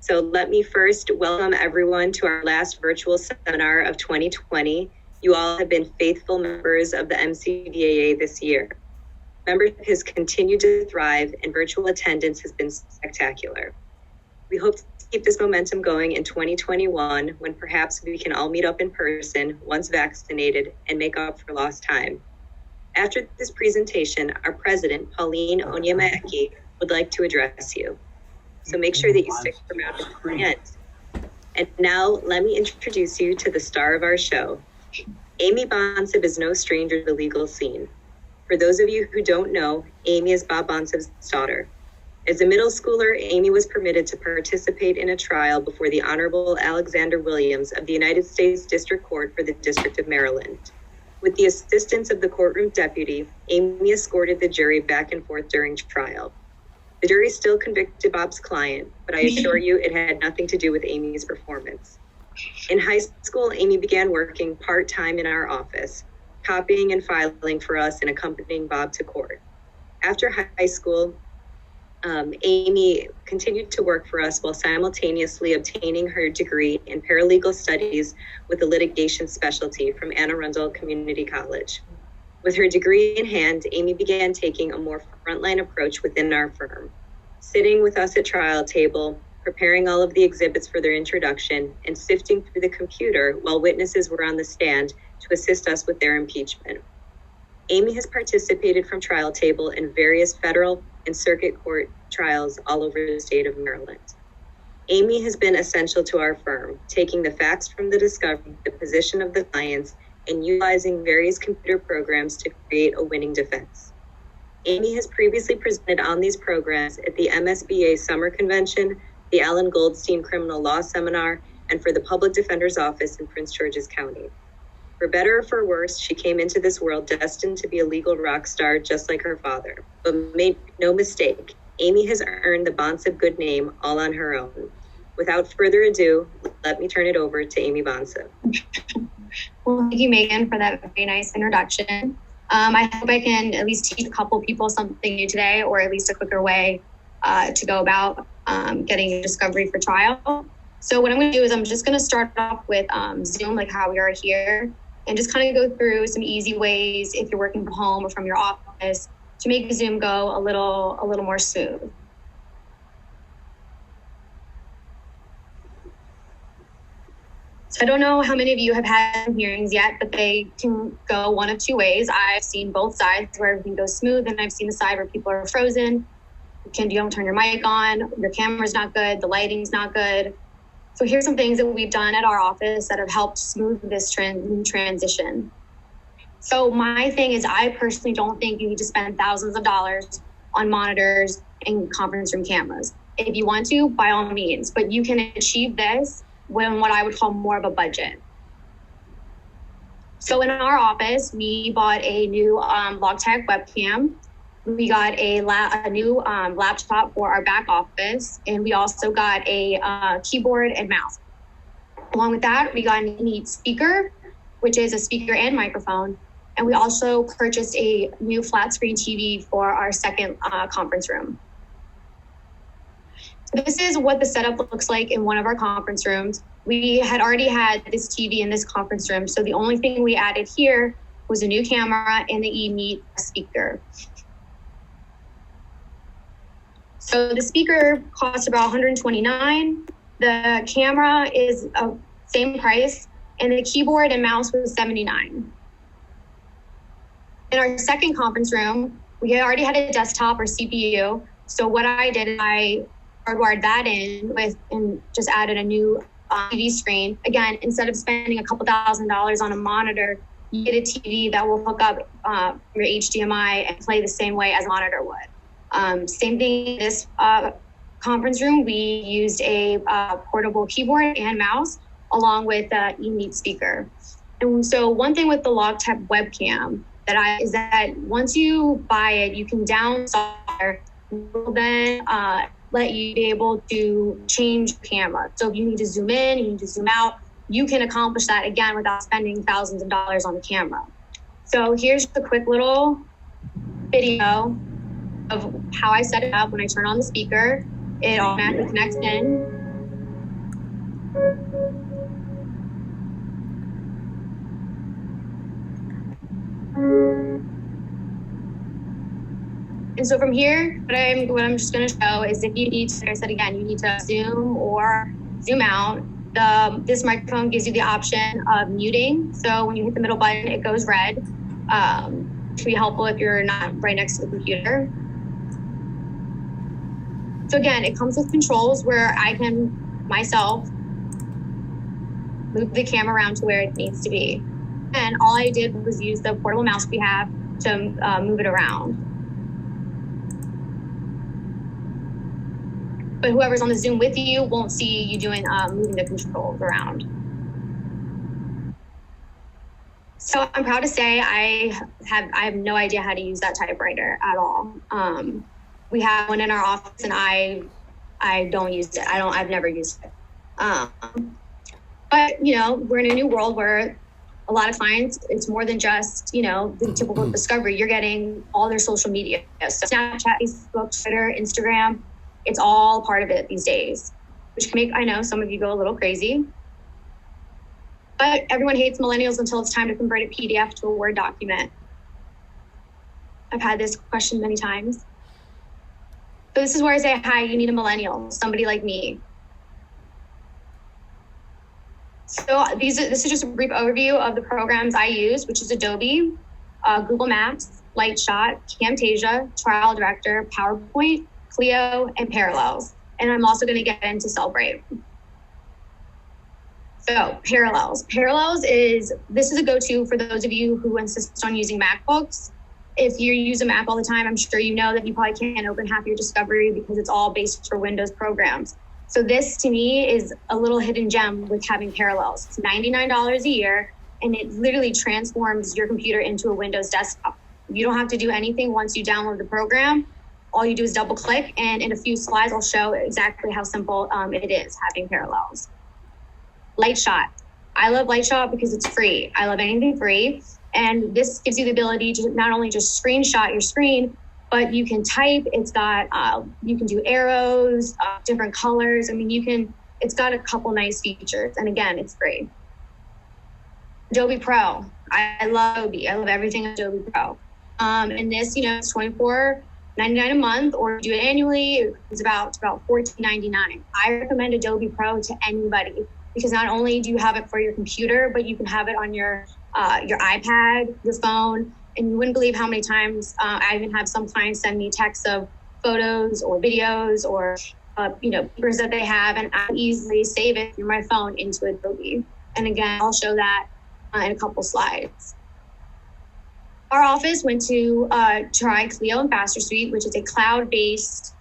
So let me first welcome everyone to our last virtual seminar of 2020. You all have been faithful members of the MCDAA this year. Membership has continued to thrive and virtual attendance has been spectacular. We hope to keep this momentum going in 2021 when perhaps we can all meet up in person once vaccinated and make up for lost time. After this presentation, our president, Pauline Onyemaeki, would like to address you. So make sure that you stick around to the end. And now let me introduce you to the star of our show. Amy Bonsib is no stranger to the legal scene. For those of you who don't know, Amy is Bob Bonsib's daughter. As a middle schooler, Amy was permitted to participate in a trial before the Honorable Alexander Williams of the United States District Court for the District of Maryland. With the assistance of the courtroom deputy, Amy escorted the jury back and forth during trial. The jury still convicted Bob's client, but I assure you it had nothing to do with Amy's performance. In high school, Amy began working part-time in our office, copying and filing for us and accompanying Bob to court. After high school, Amy continued to work for us while simultaneously obtaining her degree in paralegal studies with a litigation specialty from Anne Arundel Community College. With her degree in hand, Amy began taking a more frontline approach within our firm, sitting with us at trial table, preparing all of the exhibits for their introduction, and sifting through the computer while witnesses were on the stand to assist us with their impeachment. Amy has participated from trial table in various federal and circuit court trials all over the state of Maryland. Amy has been essential to our firm, taking the facts from the discovery, the position of the clients, and utilizing various computer programs to create a winning defense. Amy has previously presented on these programs at the MSBA Summer Convention, the Alan Goldstein Criminal Law Seminar, and for the Public Defender's Office in Prince George's County. For better or for worse, she came into this world destined to be a legal rock star just like her father. But make no mistake, Amy has earned the Bonsib good name all on her own. Without further ado, let me turn it over to Amy Bonsib. Well, thank you, Megan, for that very nice introduction. I hope I can at least teach a couple people something new today, or at least a quicker way to go about getting a discovery for trial. So what I'm going to do is I'm just going to start off with Zoom, like how we are here, and just kind of go through some easy ways if you're working from home or from your office to make Zoom go a little more smooth. So I don't know how many of you have had hearings yet, but they can go one of two ways. I've seen both sides where everything goes smooth, and I've seen the side where people are frozen. You don't turn your mic on, your camera's not good, the lighting's not good. So here's some things that we've done at our office that have helped smooth this transition. So my thing is, I personally don't think you need to spend thousands of dollars on monitors and conference room cameras. If you want to, by all means, but you can achieve this when what I would call more of a budget. So in our office, we bought a new Logitech webcam. We got a new laptop for our back office, and we also got a keyboard and mouse. Along with that, we got a neat speaker, which is a speaker and microphone. And we also purchased a new flat screen TV for our second conference room. This is what the setup looks like in one of our conference rooms. We had already had this TV in this conference room, so the only thing we added here was a new camera and the eMeet speaker. So the speaker cost about $129. The camera is same price, and the keyboard and mouse was $79. In our second conference room, we already had a desktop or CPU. So what I did is I hardwired that in and just added a new TV screen. Again, instead of spending a couple $1,000s on a monitor, you get a TV that will hook up your HDMI and play the same way as a monitor would. Same thing in this conference room. We used a portable keyboard and mouse along with the eMeet speaker. And so one thing with the Logitech webcam is that once you buy it, you can download software, will then let you be able to change the camera. So if you need to zoom in, you need to zoom out, you can accomplish that again without spending thousands of dollars on the camera. So here's the quick little video of how I set it up. When I turn on the speaker, it automatically connects in. And so from here, what I'm just going to show is if you need to, like I said again, you need to zoom or zoom out. This microphone gives you the option of muting. So when you hit the middle button, it goes red. To be helpful if you're not right next to the computer. So again, it comes with controls where I can myself move the camera around to where it needs to be. And all I did was use the portable mouse we have to move it around. But whoever's on the Zoom with you won't see you doing moving the controls around. So I'm proud to say I have no idea how to use that typewriter at all. We have one in our office, and I don't use it. I've never used it. But you know, we're in a new world where a lot of clients, it's more than just, you know, the typical discovery. You're getting all their social media, so Snapchat, Facebook, Twitter, Instagram. It's all part of it these days, which can make, I know, some of you go a little crazy. But everyone hates millennials until it's time to convert a PDF to a Word document. I've had this question many times. So this is where I say, hi, you need a millennial, somebody like me. So this is just a brief overview of the programs I use, which is Adobe, Google Maps, Lightshot, Camtasia, Trial Director, PowerPoint, Clio, and Parallels. And I'm also going to get into Celebrate. So Parallels. This is a go-to for those of you who insist on using MacBooks. If you use a Mac all the time, I'm sure you know that you probably can't open half your Discovery because it's all based for Windows programs. So this to me is a little hidden gem with having Parallels. It's $99 a year, and it literally transforms your computer into a Windows desktop. You don't have to do anything once you download the program. All you do is double click, and in a few slides, I'll show exactly how simple it is having Parallels. Lightshot. I love Lightshot because it's free. I love anything free. And this gives you the ability to not only just screenshot your screen, but you can type. It's got, you can do arrows, different colors. I mean, it's got a couple nice features. And again, it's free. Adobe Pro. I love Adobe. I love everything Adobe Pro. And this, you know, it's $24.99 a month, or do it annually. It's about $14.99. I recommend Adobe Pro to anybody because not only do you have it for your computer, but you can have it on your iPad, your phone, and you wouldn't believe how many times I even have some clients send me texts of photos or videos or you know, papers that they have, and I easily save it through my phone into Adobe. And again, I'll show that in a couple slides. Our office went to try Clio and Faster Suite, which is a cloud-based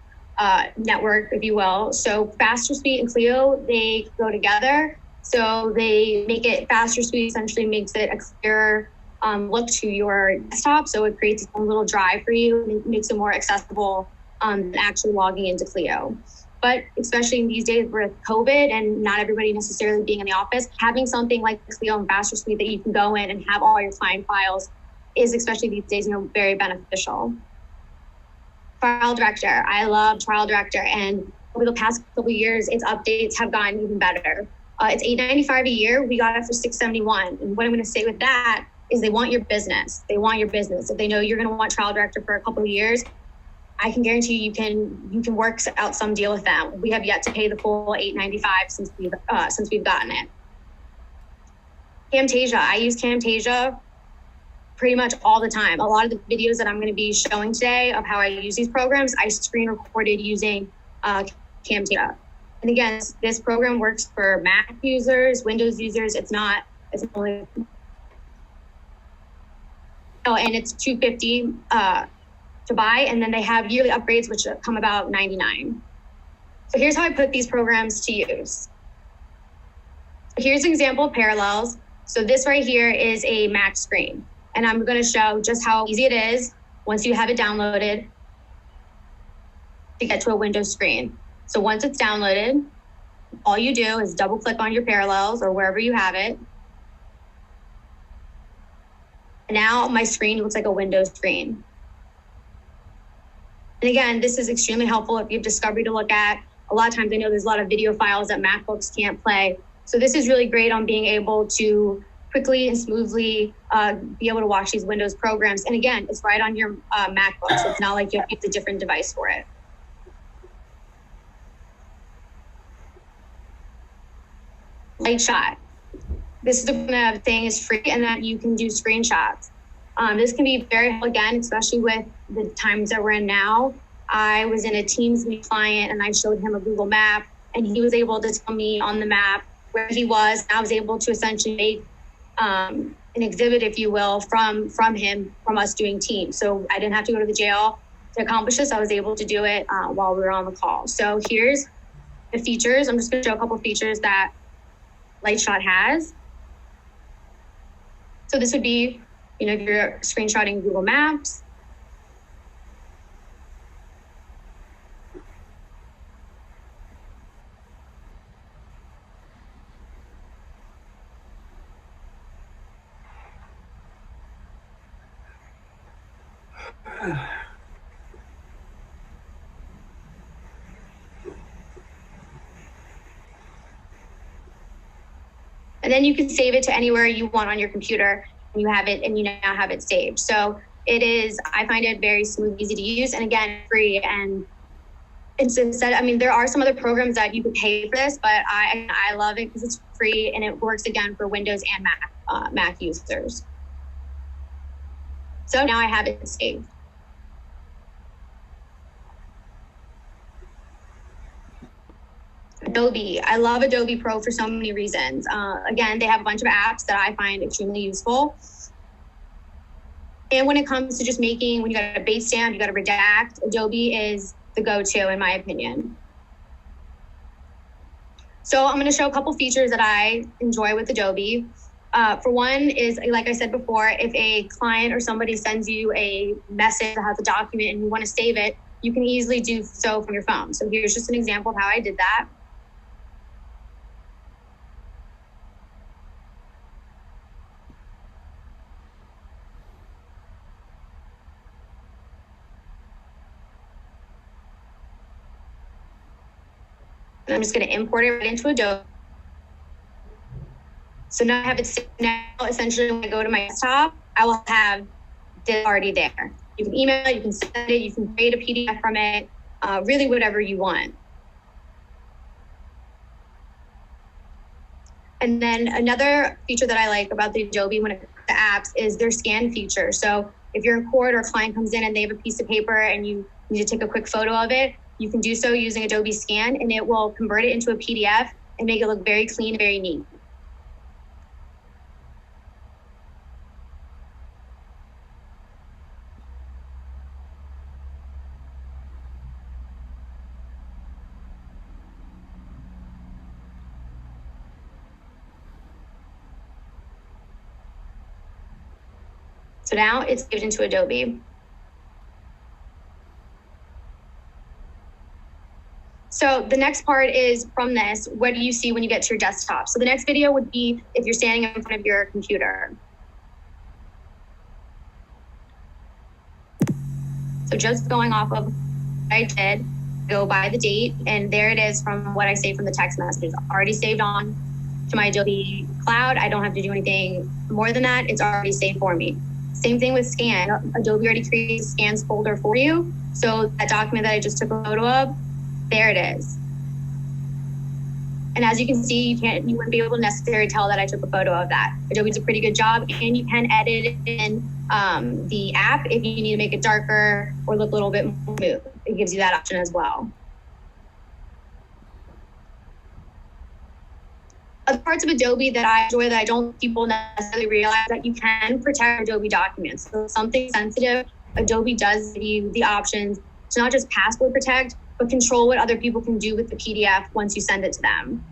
network, if you will. So Faster Suite and Clio, they go together. So they make it, Faster Suite essentially makes it a clearer look to your desktop. So it creates its own little drive for you, and it makes it more accessible than actually logging into Clio. But especially in these days with COVID and not everybody necessarily being in the office, having something like Clio and Faster Suite that you can go in and have all your client files is, especially these days, you know, very beneficial. Trial Director. I love Trial Director, and over the past couple of years, its updates have gotten even better. It's $8.95 a year. We got it for $6.71. And what I'm going to say with that is they want your business. They want your business. If they know you're going to want Trial Director for a couple of years, I can guarantee you can work out some deal with them. We have yet to pay the full $8.95 since we've gotten it. Camtasia. I use Camtasia pretty much all the time. A lot of the videos that I'm going to be showing today of how I use these programs, I screen recorded using Camtasia. And again, this program works for Mac users, Windows users. It's only, and it's $250 to buy. And then they have yearly upgrades, which come about $99. So here's how I put these programs to use. Here's an example of Parallels. So this right here is a Mac screen. And I'm going to show just how easy it is once you have it downloaded to get to a Windows screen. So once it's downloaded, all you do is double click on your Parallels or wherever you have it. And now my screen looks like a Windows screen. And again, this is extremely helpful if you have Discovery to look at. A lot of times I know there's a lot of video files that MacBooks can't play. So this is really great on being able to quickly and smoothly be able to watch these Windows programs. And again, it's right on your MacBook, so it's not like you have to use a different device for it. Lightshot. This is the kind of thing is free and that you can do screenshots. This can be very helpful, again, especially with the times that we're in now. I was in a Teams meet client and I showed him a Google map and he was able to tell me on the map where he was. I was able to essentially make an exhibit, if you will, from us doing Teams. So I didn't have to go to the jail to accomplish this. I was able to do it while we were on the call. So here's the features. I'm just going to show a couple of features that Lightshot has. So this would be, if you're screenshotting Google Maps. And then you can save it to anywhere you want on your computer and you have it and you now have it saved. So it is, I find it very smooth, easy to use, and again, free. And it's instead, there are some other programs that you could pay for this, but I love it because it's free and it works again for Windows and Mac users. So now I have it saved. Adobe. I love Adobe Pro for so many reasons. Again, they have a bunch of apps that I find extremely useful. And when it comes to just making, when you got a base stamp, you got to redact, Adobe is the go-to in my opinion. So I'm going to show a couple features that I enjoy with Adobe. For one is, like I said before, if a client or somebody sends you a message that has a document and you want to save it, you can easily do so from your phone. So here's just an example of how I did that. And I'm just going to import it right into Adobe. So now I have it saved. Now, essentially, when I go to my desktop, I will have it already there. You can email it, you can send it, you can create a PDF from it, really whatever you want. And then another feature that I like about the Adobe when it comes to apps is their scan feature. So if you're in court or a client comes in and they have a piece of paper and you need to take a quick photo of it, you can do so using Adobe Scan and it will convert it into a PDF and make it look very clean, very neat. So now it's saved into Adobe. So the next part is from this, what do you see when you get to your desktop? So the next video would be if you're standing in front of your computer. So just going off of what I did, go by the date, and there it is from what I saved from the text messages. Already saved on to my Adobe Cloud. I don't have to do anything more than that. It's already saved for me. Same thing with Scan. Adobe already creates a scans folder for you. So that document that I just took a photo of, there it is. And as you can see, you wouldn't be able to necessarily tell that I took a photo of that. Adobe's a pretty good job, and you can edit in the app if you need to make it darker or look a little bit more smooth. It gives you that option as well. Other parts of Adobe that I enjoy that I don't think people necessarily realize that you can protect Adobe documents. So something sensitive, Adobe does give you the options to not just password protect, but control what other people can do with the PDF once you send it to them.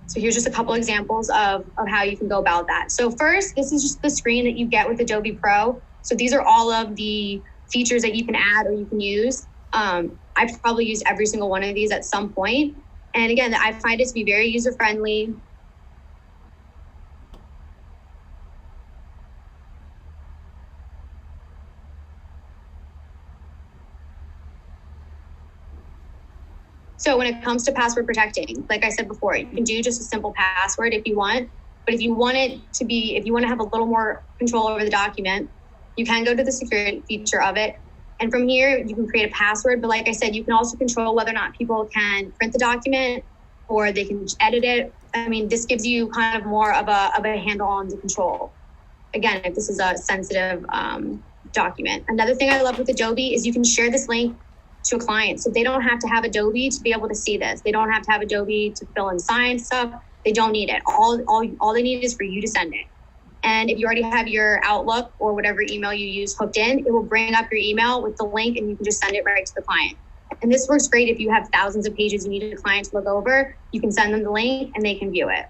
So here's just a couple examples of how you can go about that. So first, this is just the screen that you get with Adobe Pro. So these are all of the features that you can add or you can use. I've probably used every single one of these at some point. And again, I find it to be very user-friendly. So when it comes to password protecting, like I said before, you can do just a simple password if you want. But if you want to have a little more control over the document, you can go to the security feature of it. And from here, you can create a password. But like I said, you can also control whether or not people can print the document or they can edit it. I mean, this gives you kind of more of a handle on the control. Again, if this is a sensitive document. Another thing I love with Adobe is you can share this link to a client. So they don't have to have Adobe to be able to see this. They don't have to have Adobe to fill in sign stuff. They don't need it. All they need is for you to send it. And if you already have your Outlook or whatever email you use hooked in, it will bring up your email with the link and you can just send it right to the client. And this works great if you have thousands of pages you need a client to look over. You can send them the link and they can view it.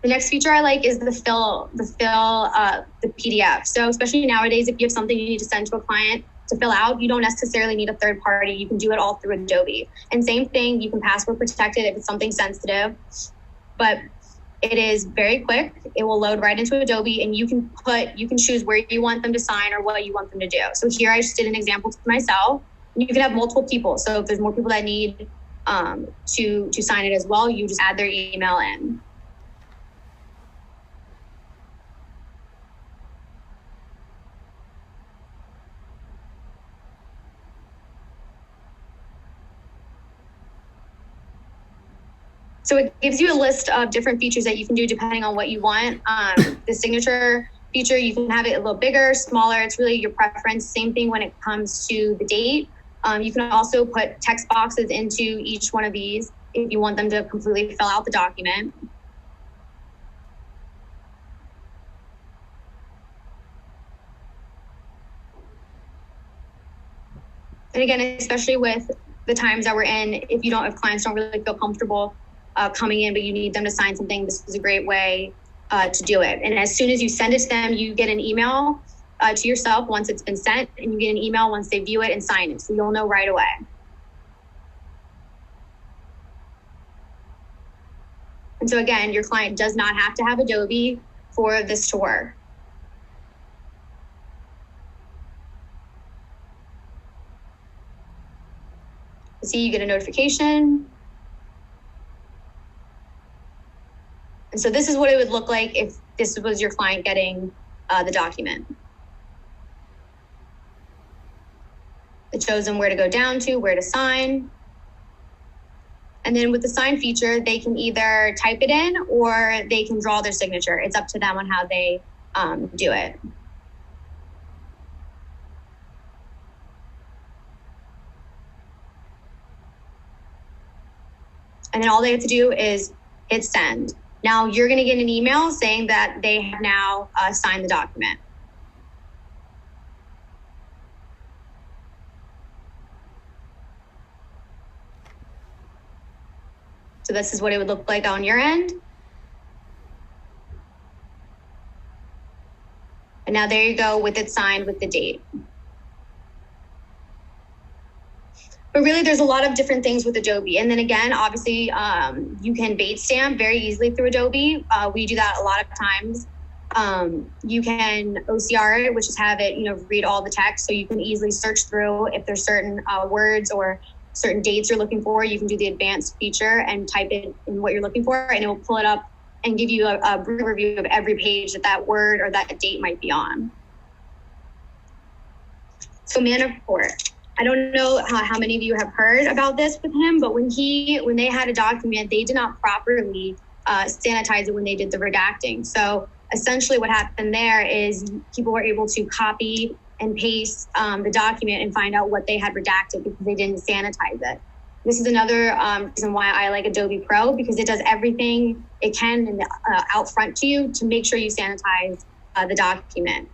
The next feature I like is the PDF. So especially nowadays, if you have something you need to send to a client to fill out, you don't necessarily need a third party. You can do it all through Adobe. And same thing, you can password protect it if it's something sensitive, but it is very quick. It will load right into Adobe and you can choose where you want them to sign or what you want them to do. So here I just did an example to myself. You can have multiple people. So if there's more people that need to sign it as well, you just add their email in. So it gives you a list of different features that you can do depending on what you want. The signature feature, you can have it a little bigger, smaller. It's really your preference. Same thing when it comes to the date. You can also put text boxes into each one of these if you want them to completely fill out the document. And again, especially with the times that we're in, if clients don't really feel comfortable coming in, but you need them to sign something, this is a great way to do it. And as soon as you send it to them, you get an email to yourself once it's been sent, and you get an email once they view it and sign it. So you'll know right away. And so again, your client does not have to have Adobe for this to work. See, you get a notification. And so this is what it would look like if this was your client getting the document. It shows them where to go down to, where to sign. And then with the sign feature, they can either type it in or they can draw their signature. It's up to them on how they do it. And then all they have to do is hit send. Now you're going to get an email saying that they have now signed the document. So this is what it would look like on your end. And now there you go with it signed with the date. But really, there's a lot of different things with Adobe. And then again, obviously, you can bait stamp very easily through Adobe. We do that a lot of times. You can OCR it, which is have it, read all the text. So you can easily search through if there's certain words or certain dates you're looking for. You can do the advanced feature and type it in what you're looking for, and it will pull it up and give you a brief review of every page that word or that date might be on. So Manafort. I don't know how many of you have heard about this with him, but when they had a document, they did not properly sanitize it when they did the redacting. So essentially what happened there is people were able to copy and paste the document and find out what they had redacted because they didn't sanitize it. This is another reason why I like Adobe Pro, because it does everything it can out front to you to make sure you sanitize the document.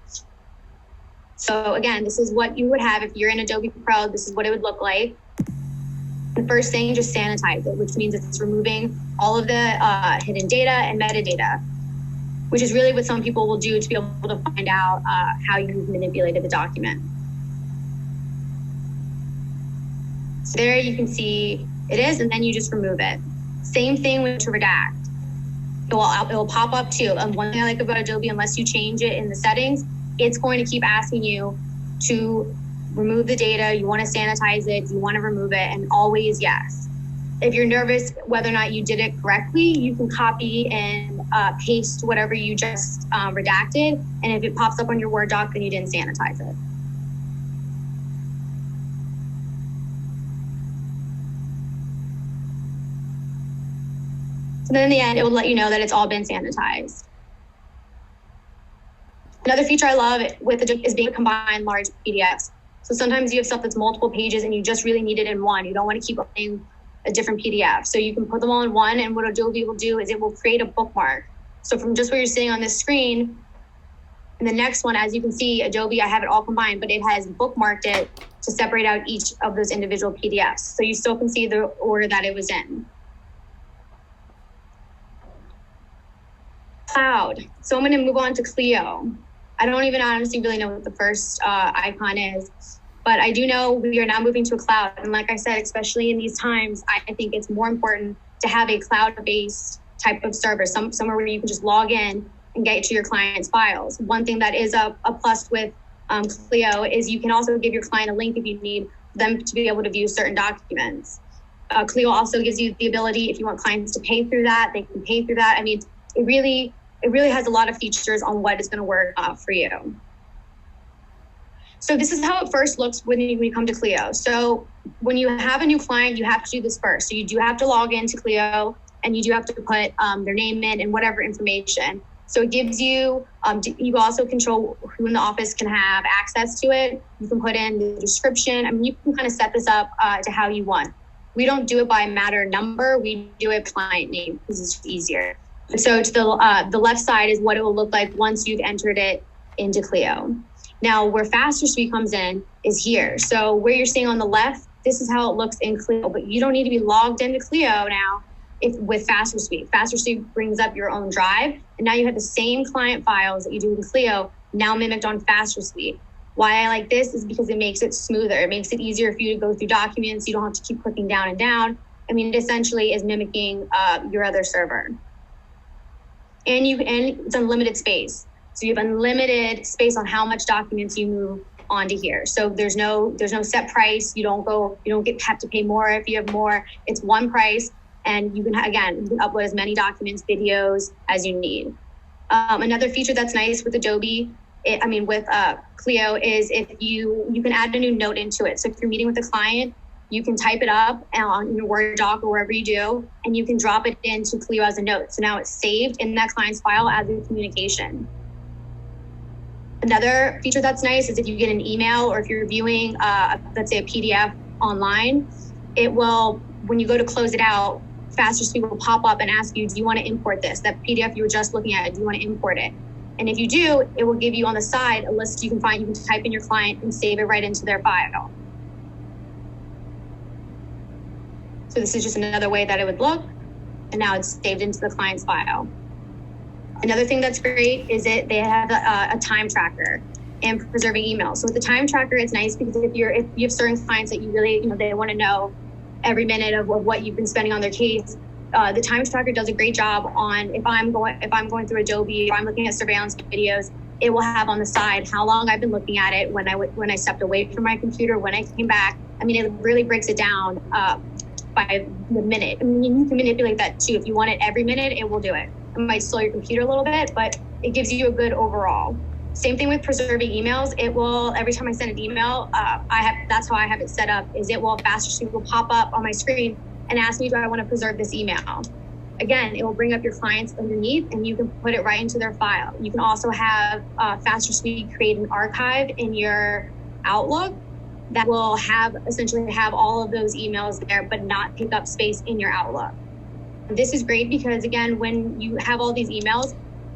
So again, this is what you would have if you're in Adobe Pro. This is what it would look like. The first thing, just sanitize it, which means it's removing all of the hidden data and metadata, which is really what some people will do to be able to find out how you've manipulated the document. So there you can see it is, and then you just remove it. Same thing with to redact. It will pop up too. One thing I like about Adobe, unless you change it in the settings, it's going to keep asking you to remove the data. You want to sanitize it, you want to remove it, and always yes. If you're nervous whether or not you did it correctly, you can copy and paste whatever you just redacted. And if it pops up on your Word doc, then you didn't sanitize it. So then in the end, it will let you know that it's all been sanitized. Another feature I love with the is being combined large PDFs. So sometimes you have stuff that's multiple pages and you just really need it in one. You don't want to keep opening a different PDF. So you can put them all in one, and what Adobe will do is it will create a bookmark. So from just what you're seeing on this screen, and the next one, as you can see, Adobe, I have it all combined, but it has bookmarked it to separate out each of those individual PDFs. So you still can see the order that it was in. Cloud. So I'm going to move on to Clio. I don't even honestly really know what the first icon is, but I do know we are now moving to a cloud. And like I said, especially in these times, I think it's more important to have a cloud-based type of server, somewhere where you can just log in and get to your client's files. One thing that is a plus with Clio is you can also give your client a link if you need them to be able to view certain documents. Clio also gives you the ability, if you want clients to pay through that, they can pay through that. I mean, it really has a lot of features on what is going to work for you. So this is how it first looks when you come to Clio. So when you have a new client, you have to do this first. So you do have to log into Clio, and you do have to put their name in and whatever information. So it gives you, you also control who in the office can have access to it. You can put in the description. I mean, you can kind of set this up to how you want. We don't do it by matter number. We do it client name because it's easier. So to the left side is what it will look like once you've entered it into Clio. Now, where Faster Suite comes in is here. So where you're seeing on the left, this is how it looks in Clio, but you don't need to be logged into Clio now with Faster Suite. Faster Suite brings up your own drive, and now you have the same client files that you do in Clio now mimicked on Faster Suite. Why I like this is because it makes it smoother. It makes it easier for you to go through documents. You don't have to keep clicking down and down. I mean, it essentially is mimicking your other server. And it's unlimited space. So you have unlimited space on how much documents you move onto here. So there's no set price. You don't have to pay more if you have more. It's one price, and you can upload as many documents, videos as you need. Another feature that's nice with Adobe, with Clio, is if you can add a new note into it. So if you're meeting with a client, you can type it up on your Word doc or wherever you do, and you can drop it into Clio as a note. So now it's saved in that client's file as a communication. Another feature that's nice is if you get an email or if you're viewing, let's say a PDF online, it will, when you go to close it out, Faster Suite will pop up and ask you, do you want to import this? That PDF you were just looking at, do you want to import it? And if you do, it will give you on the side a list you can type in your client and save it right into their file. So this is just another way that it would look, and now it's saved into the client's file. Another thing that's great is they have a time tracker and preserving emails. So with the time tracker, it's nice because if you have certain clients that you really, they want to know every minute of what you've been spending on their case, the time tracker does a great job on if I'm going through Adobe, if I'm looking at surveillance videos, it will have on the side how long I've been looking at it, when I stepped away from my computer, when I came back. I mean, it really breaks it down by the minute. I mean, you can manipulate that too. If you want it every minute, it will do it. It might slow your computer a little bit, but it gives you a good overall. Same thing with preserving emails. It will, every time I send an email, that's how I have it set up, is Faster Suite will pop up on my screen and ask me, do I want to preserve this email? Again, it will bring up your clients underneath and you can put it right into their file. You can also have Faster Suite create an archive in your Outlook that will essentially have all of those emails there, but not take up space in your Outlook. This is great because, again, when you have all these emails,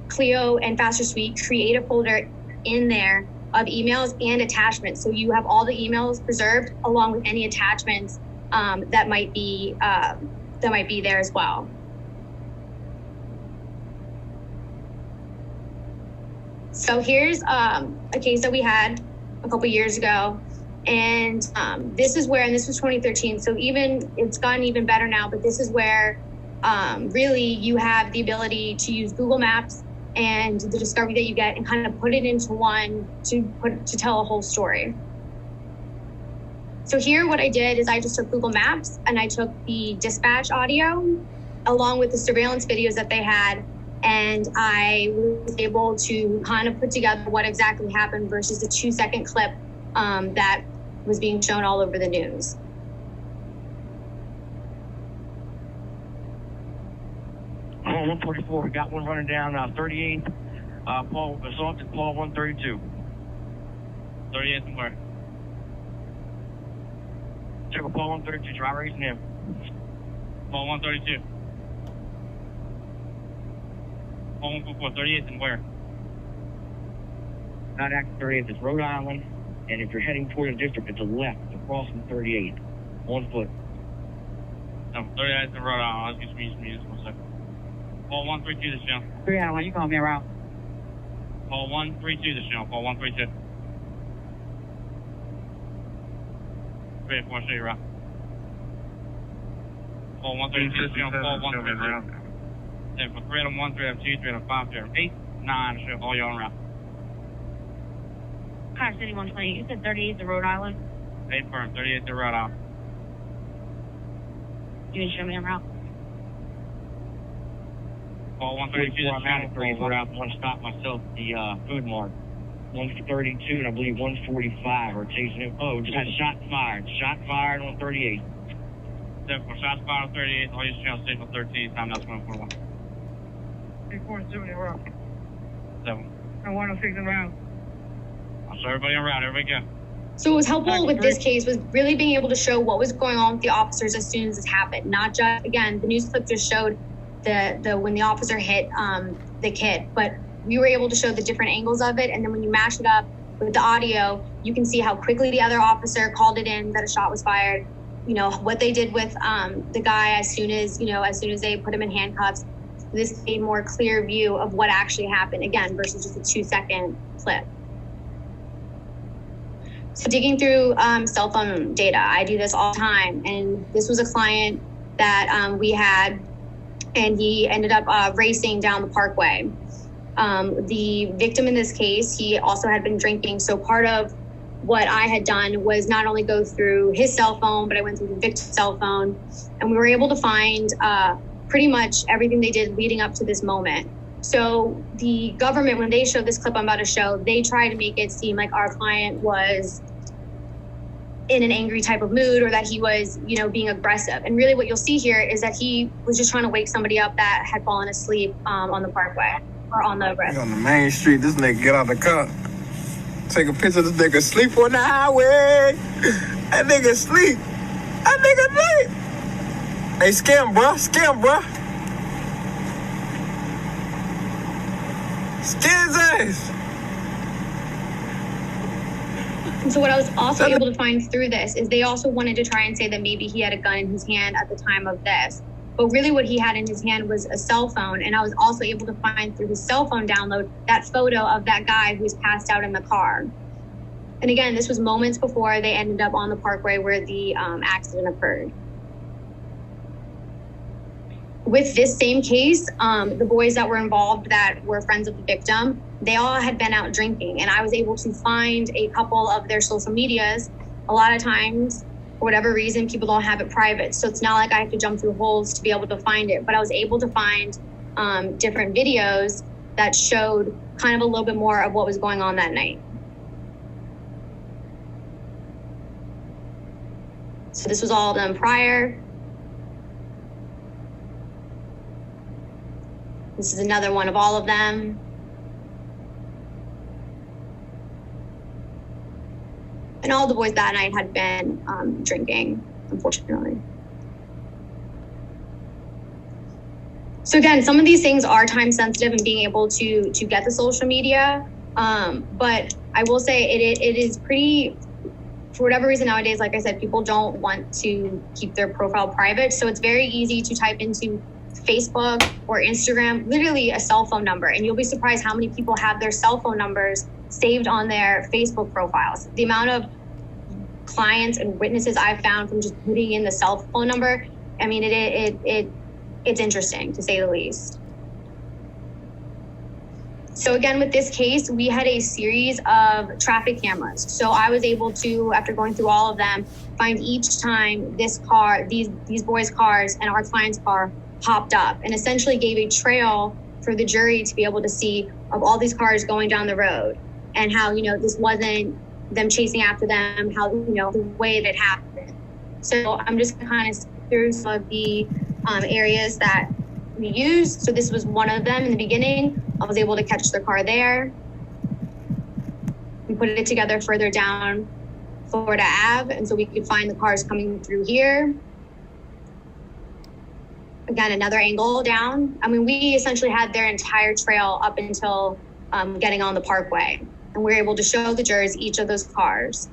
Clio and Faster Suite create a folder in there of emails and attachments. So you have all the emails preserved along with any attachments that might be there as well. So here's a case that we had a couple years ago. And this was 2013. So it's gotten even better now, but this is where really you have the ability to use Google Maps and the discovery that you get and kind of put it into one to tell a whole story. So here what I did is I just took Google Maps and I took the dispatch audio along with the surveillance videos that they had, and I was able to kind of put together what exactly happened versus the 2-second clip that was being shown all over the news. Oh, 144, we got one running down 38, Paul, assaulted Paul 132. 38 and where? Check with Paul 132, driver racing him. Paul 132. Paul 144, 38 and where? Not active 38, it's Rhode Island, and if you're heading toward the district, it's a left, it's across from 38, 1 foot. No, 38 in Rhode Island, excuse me just 1 second. Paul 132 this channel. 3 Island, you call me around. Paul 132 this channel, Paul 132. Wait, I want to show you around. Paul 132 this channel, Paul 132. Then for 3 1, 3 2, 3 5, 3 8, 9, show all y'all around. Car City 120, you said 38 to Rhode Island? 8 firm, 38 to Rhode Island. You can show me around. Paul 132 this channel, Paul 1. One stop myself at the food mart. 132 and I believe 145 are chasing him. Oh, just had shot fired. Shot fired on 38. 7 for shots fired on 38. All use channel signal 13. Time that's 141. 347 in a row. 7. I want to fix it around. I'll show everybody around. Everybody go. So what was helpful with this case was really being able to show what was going on with the officers as soon as this happened. Not just, again, the news clip just showed the when the officer hit the kid, but we were able to show the different angles of it. And then when you mash it up with the audio, you can see how quickly the other officer called it in that a shot was fired. You know, what they did with the guy as soon as they put him in handcuffs. This gave a more clear view of what actually happened, again, versus just a 2-second clip. So digging through cell phone data, I do this all the time. And this was a client that we had, and he ended up racing down the parkway. The victim in this case, he also had been drinking. So part of what I had done was not only go through his cell phone, but I went through the victim's cell phone, and we were able to find pretty much everything they did leading up to this moment. So the government, when they showed this clip I'm about to show, they tried to make it seem like our client was in an angry type of mood, or that he was, you know, being aggressive. And really what you'll see here is that he was just trying to wake somebody up that had fallen asleep on the parkway or on the road. On the main street, this nigga get out the car, take a picture of this nigga sleep on the highway. That nigga sleep. That nigga sleep. Hey, scam, bruh. Scam, bruh. Scam his ass. And so what I was also able to find through this is they also wanted to try and say that maybe he had a gun in his hand at the time of this. But really what he had in his hand was a cell phone. And I was also able to find through his cell phone download that photo of that guy who was passed out in the car. And again, this was moments before they ended up on the parkway where the accident occurred. With this same case, the boys that were involved that were friends of the victim, they all had been out drinking, and I was able to find a couple of their social medias. A lot of times, for whatever reason, people don't have it private, so it's not like I have to jump through holes to be able to find it, but I was able to find different videos that showed kind of a little bit more of what was going on that night. So this was all done prior. This is another one of all of them. And all the boys that night had been drinking, unfortunately. So again, some of these things are time sensitive and being able to get the social media. But I will say it is pretty, for whatever reason nowadays, like I said, people don't want to keep their profile private. So it's very easy to type into Facebook or Instagram, literally a cell phone number. And you'll be surprised how many people have their cell phone numbers saved on their Facebook profiles. The amount of clients and witnesses I've found from just putting in the cell phone number, I mean, it's interesting to say the least. So again, with this case, we had a series of traffic cameras. So I was able to, after going through all of them, find each time this car, these boys' cars and our client's car popped up, and essentially gave a trail for the jury to be able to see of all these cars going down the road, and how, this wasn't them chasing after them, how, the way that happened. So I'm just kind of through some of the areas that we used. So this was one of them in the beginning. I was able to catch the car there. We put it together further down Florida Ave, and so we could find the cars coming through here. Again, another angle down. I mean, we essentially had their entire trail up until getting on the parkway, and we were able to show the jurors each of those cars.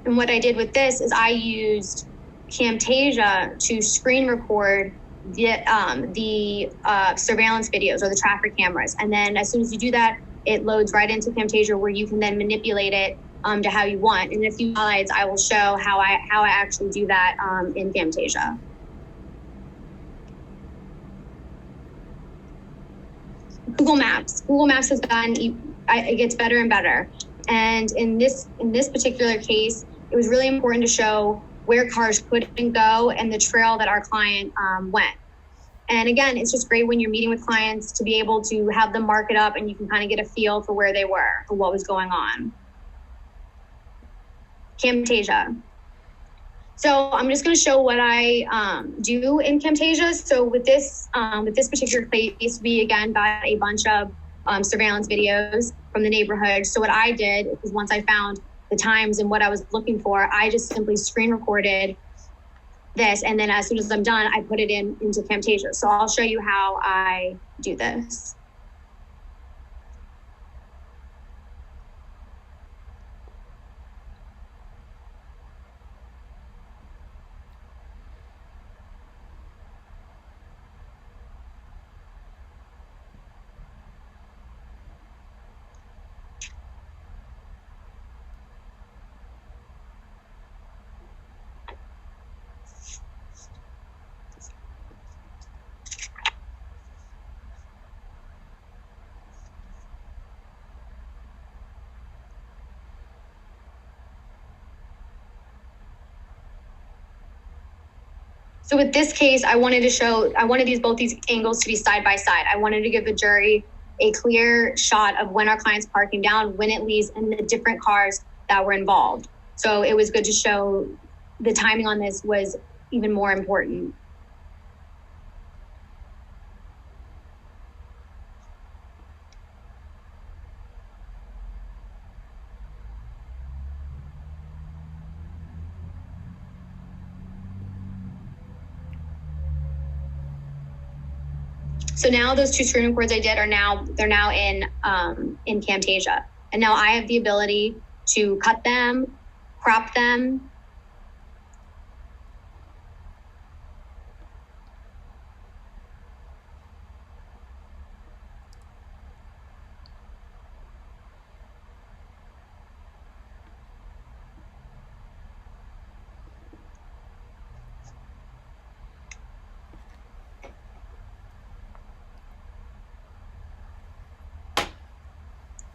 And what I did with this is I used Camtasia to screen record the surveillance videos or the traffic cameras. And then as soon as you do that, it loads right into Camtasia, where you can then manipulate it to how you want. In a few slides, I will show how I actually do that in Camtasia. Google Maps has gotten, it gets better and better. And in this particular case, it was really important to show where cars couldn't go and the trail that our client went. And again, it's just great when you're meeting with clients to be able to have them mark it up, and you can kind of get a feel for where they were, for what was going on. Camtasia. So I'm just going to show what I do in Camtasia. So with this particular case, we again got a bunch of surveillance videos from the neighborhood. So what I did is, once I found the times and what I was looking for, I just simply screen recorded this, and then as soon as I'm done, I put it into Camtasia. So I'll show you how I do this. So with this case, I wanted both these angles to be side by side. I wanted to give the jury a clear shot of when our client's car came down, when it leaves, and the different cars that were involved. So it was good to show the timing on this was even more important. So now those two screen records I did they're now in Camtasia. And now I have the ability to cut them, crop them.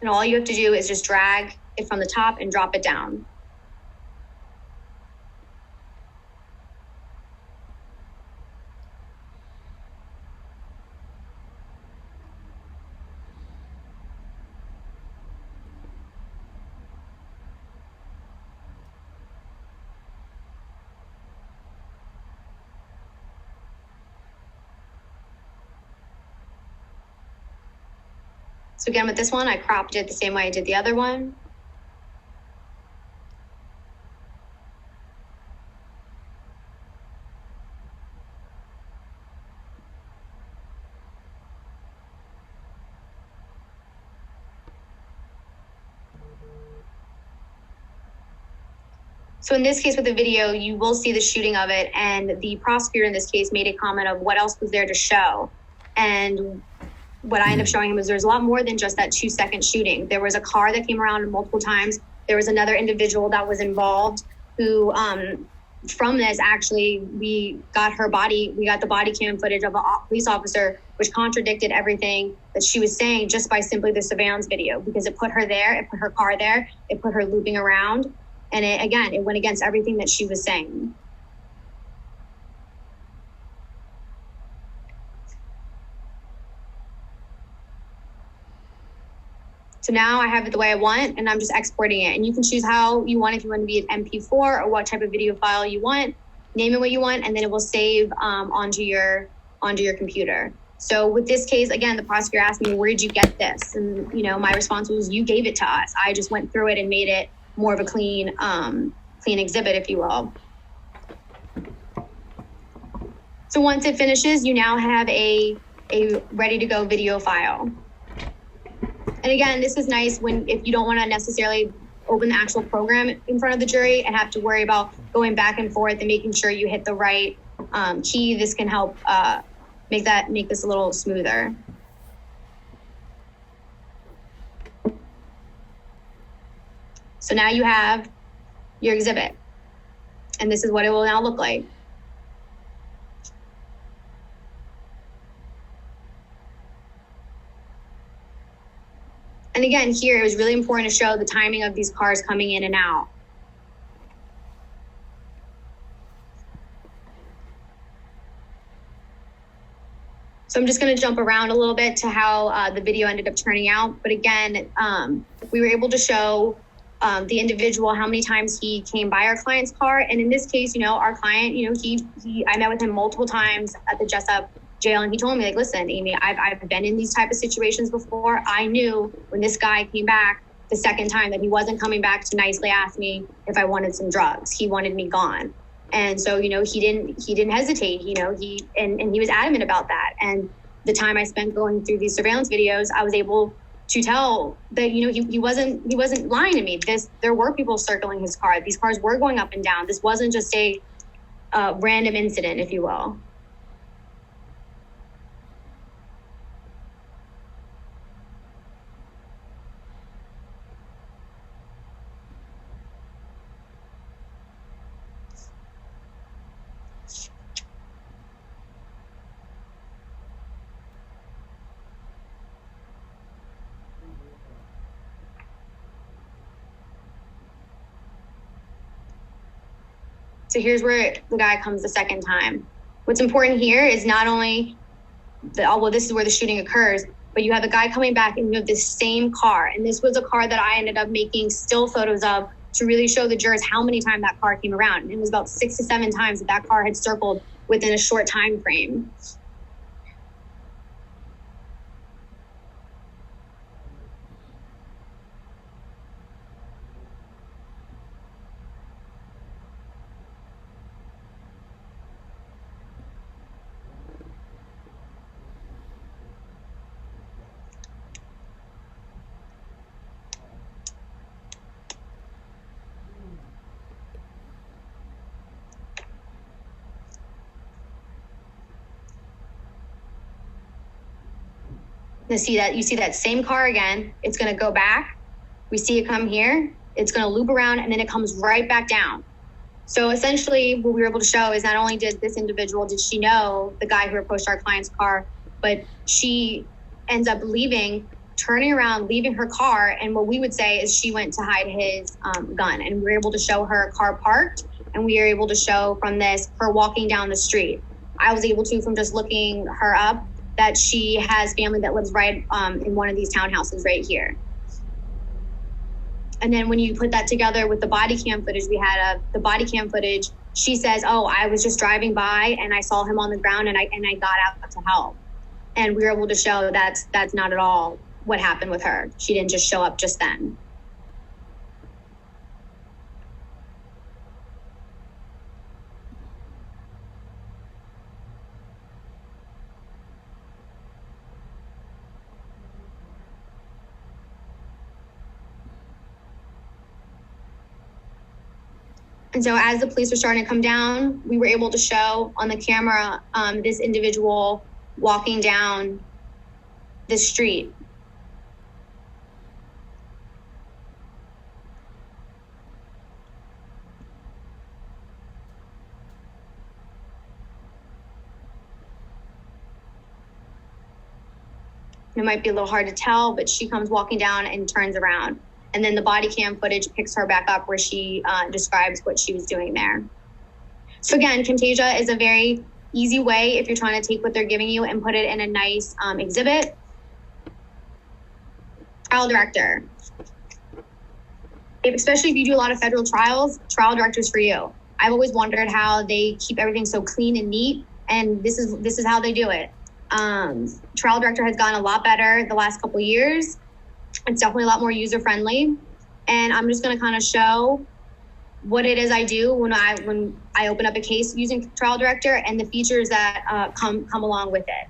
And all you have to do is just drag it from the top and drop it down. So again, with this one, I cropped it the same way I did the other one. So in this case with the video, you will see the shooting of it, and the prosecutor in this case made a comment of what else was there to show. And what I ended up showing him is there's a lot more than just that 2-second shooting. There was a car that came around multiple times There was another individual that was involved who, from this, actually, we got the body cam footage of a police officer, which contradicted everything that she was saying just by simply the surveillance video, because it put her there, it put her car there, it put her looping around. And it went against everything that she was saying. So now I have it the way I want, and I'm just exporting it. And you can choose how you want, if you want to be an MP4 or what type of video file you want, name it what you want, and then it will save onto your computer. So with this case, again, the prosecutor asked me, where did you get this? And, my response was, you gave it to us. I just went through it and made it more of a clean exhibit, if you will. So once it finishes, you now have a ready to go video file. And again, this is nice if you don't want to necessarily open the actual program in front of the jury and have to worry about going back and forth and making sure you hit the right key. This can help make this a little smoother. So now you have your exhibit, and this is what it will now look like. And again, here, it was really important to show the timing of these cars coming in and out. So I'm just going to jump around a little bit to how the video ended up turning out. But again, we were able to show the individual, how many times he came by our client's car. And in this case, our client, I met with him multiple times at the Jessup jail, and he told me, like, listen, Amy, I've been in these type of situations before. I knew when this guy came back the second time that he wasn't coming back to nicely ask me if I wanted some drugs. He wanted me gone. And so, he didn't hesitate, he was adamant about that. And the time I spent going through these surveillance videos, I was able to tell that, he wasn't lying to me. There were people circling his car. These cars were going up and down. This wasn't just a random incident, if you will. So here's where the guy comes the second time. What's important here is not only this is where the shooting occurs, but you have the guy coming back and you have this same car. And this was a car that I ended up making still photos of to really show the jurors how many times that car came around. And it was about 6 to 7 times that car had circled within a short time frame. You see that same car again. It's going to go back. We see it come here. It's going to loop around, and then it comes right back down. So essentially, what we were able to show is not only did she know the guy who approached our client's car, but she ends up turning around, leaving her car. And what we would say is she went to hide his gun. And we were able to show her car parked, and we were able to show from this her walking down the street. I was able to, from just looking her up, that she has family that lives right in one of these townhouses right here. And then when you put that together with the body cam footage we had, the body cam footage, she says, oh, I was just driving by and I saw him on the ground and I got out to help. And we were able to show that's not at all what happened with her. She didn't just show up just then. And so as the police were starting to come down, we were able to show on the camera this individual walking down the street. It might be a little hard to tell, but she comes walking down and turns around. And then the body cam footage picks her back up where she describes what she was doing there. So again, Camtasia is a very easy way if you're trying to take what they're giving you and put it in a nice exhibit. Trial director. Especially if you do a lot of federal trials, trial director's for you. I've always wondered how they keep everything so clean and neat, and this is how they do it. Trial director has gotten a lot better the last couple of years. It's definitely a lot more user-friendly. And I'm just going to kind of show what it is I do when I open up a case using trial director and the features that come along with it.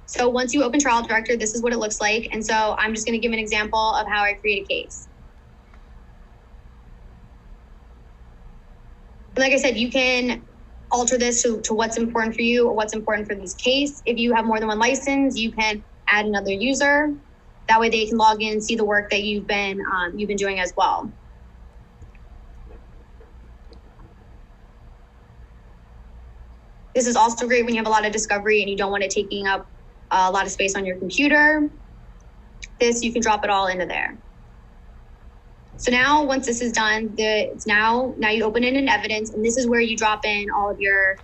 So once you open trial director, this is what it looks like. And so I'm just going to give an example of how I create a case. And like I said, you can alter this to what's important for you or what's important for this case. If you have more than one license, you can add another user. That way they can log in and see the work that you've been doing as well. This is also great when you have a lot of discovery and you don't want it taking up a lot of space on your computer. This, you can drop it all into there. So now once this is done, now you open it in evidence, and this is where you drop in all of your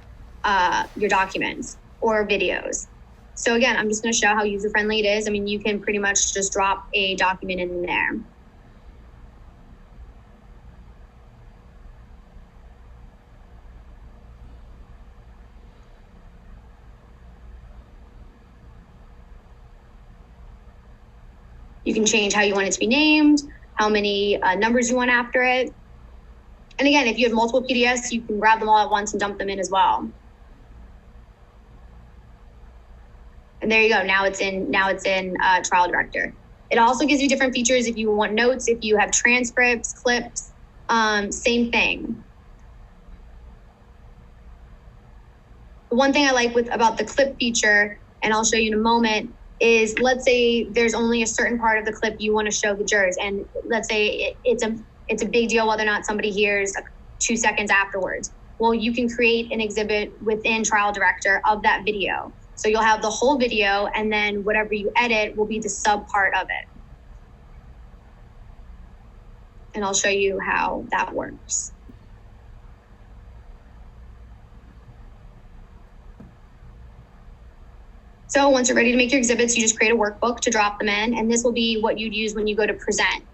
documents or videos. So again, I'm just going to show how user-friendly it is. I mean, you can pretty much just drop a document in there. You can change how you want it to be named, how many numbers you want after it. And again, if you have multiple PDFs, you can grab them all at once and dump them in as well. And there you go. Now it's in Trial Director. It also gives you different features if you want notes, if you have transcripts, clips, same thing. The one thing I like about the clip feature, and I'll show you in a moment, is let's say there's only a certain part of the clip you want to show the jurors, and let's say it's a big deal whether or not somebody hears 2 seconds afterwards. Well, you can create an exhibit within Trial Director of that video. So you'll have the whole video, and then whatever you edit will be the sub part of it. And I'll show you how that works. So once you're ready to make your exhibits, you just create a workbook to drop them in, and this will be what you'd use when you go to present.